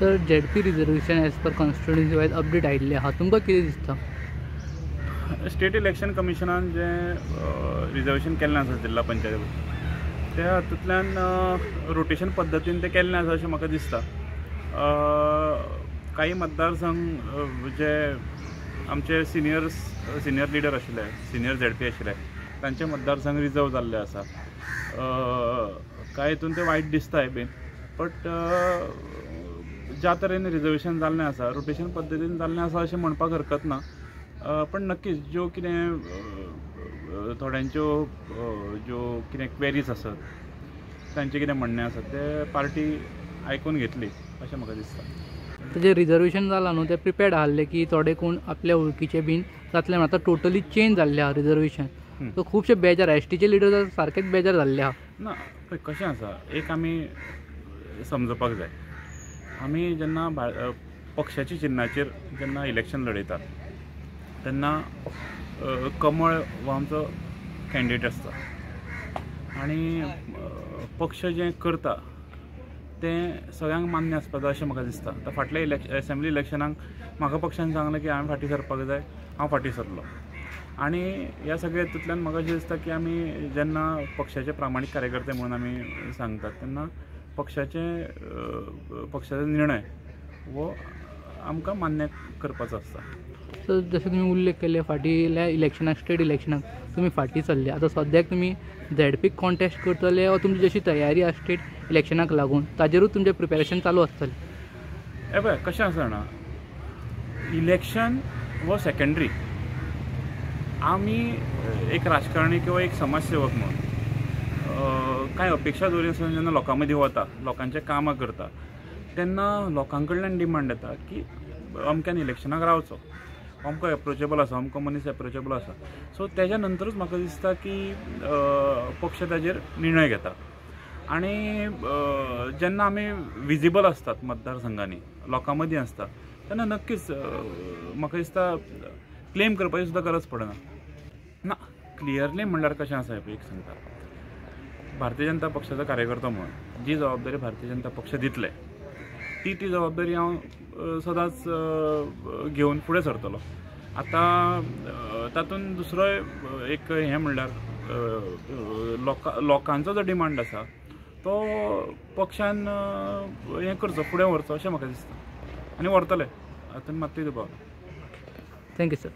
Sir ZP reservation as per constituency wise update आयिल्ले आहा, तुमकां कितें दिसता? स्टेट इलेक्शन कमिशनान जे रिजर्वेशन केल्लें आसा जिल्हा पंचायती त्या हातूंतल्यान रोटेशन पद्दतीन ते केल्लें आसा अशें म्हाका दिसता। काही मतदारसंघ जे आमचे सिनियर लिडर आशिल्ले, सिनियर ZP आशिल्ले, तांचे मतदारसंघ रिजर्व जाल्ले आसा। कांय हितून ते वायट दिसताय बीन, बट ज्या तरेन रिजर्वेशन जाल्लें आसा, रोटेशन पद्दतीन जाल्लें आसा अशें म्हणपाक हरकत ना। पण नक्कीच ज्यो कितें थोड्यांच्यो ज्यो कितें क्वेरीज आसत, तांचें कितें म्हणणें आसा ते पार्टी आयकून घेतली अशें म्हाका दिसता। जे रिजर्वेशन जालां न्हू, ते प्रिपेर्ड आसले की थोडे कोण आपल्या वळखीचे बीन जातले, आतां टोटली चेंज जाल्लें आहा रिजर्वेशन। सो खुबशे बेजार STचे लिडर सारकेच बेजार जाल्ले आहा ना। पळय कशें आसा, एक आमी समजपाक जाय, आमी जेन्ना पक्षाच्या चिन्हाचेर जेन्ना इलेक्शन लडयतात तेन्ना कमळ हो आमचो कॅन्डिडेट आसता आनी पक्ष जें करता तें सगळ्यांक मान्य आसपाक जाय अशें म्हाका दिसता। आतां फाटल्या असेंब्ली इलेक्शनाक म्हाका पक्षान सांगलें की हांवें फाटीं सरपाक जाय, हांव फाटीं सरलो। आनी ह्या सगळ्या हितूंतल्यान म्हाका अशें दिसता की आमी जेन्ना पक्षाचे प्रामाणीक कार्यकर्ते म्हणून आमी सांगतात तेन्ना पक्षाचो निर्णय हो आमकां मान्य करपाचो आसता। सो जशें तुमी उल्लेख केले, फाटल्या इलेक्शनाक, स्टेट इलेक्शनाक तुमी फाटीं सरले, आतां सद्याक तुमी ZP कॉन्टेस्ट करतले वा तुमची जशी तयारी आसा स्टेट इलेक्शनाक लागून ताजेरूच तुमचें प्रिपेरेशन चालू आसतलें? हे पळय कशें आसा जाणा, इलेक्शन हो सेकंडरी। आमी एक राजकारणी किंवा एक समाजसेवक म्हणून कांय अपेक्षा दवरून जेन्ना लोकां मदीं वता, लोकांचें कामां करता, तेन्ना लोकां कडल्यान डिमांड येता की अमक्यान इलेक्शनाक रावचो, अमको एप्रोचेबल आसा, अमको मनीस एप्रोचेबल आसा। सो तेज्या नंतरूच म्हाका दिसता की पक्ष ताजेर निर्णय घेता। आनी जेन्ना आमी विजिबल आसतात मतदारसंघांनी, लोकां मदीं आसता, तेन्ना नक्कीच म्हाका दिसता क्लेम करपाची सुद्दां गरज पडना ना। क्लियरली म्हणल्यार कशें आसा एक सांगता, भारतीय जनता पक्षाचो कार्यकर्तो म्हणून जी जबाबदारी भारतीय जनता पक्ष दितले ती जबाबदारी हांव सदांच घेवन फुडें सरतलो। आतां तातूंत दुसरोय एक हें म्हणल्यार लोकांचो जो डिमांड आसा तो पक्षान हें करचो, फुडें व्हरचो अशें म्हाका दिसता, आनी व्हरतले, हातूंत मात्तूय दुबाव ना। Thank you sir.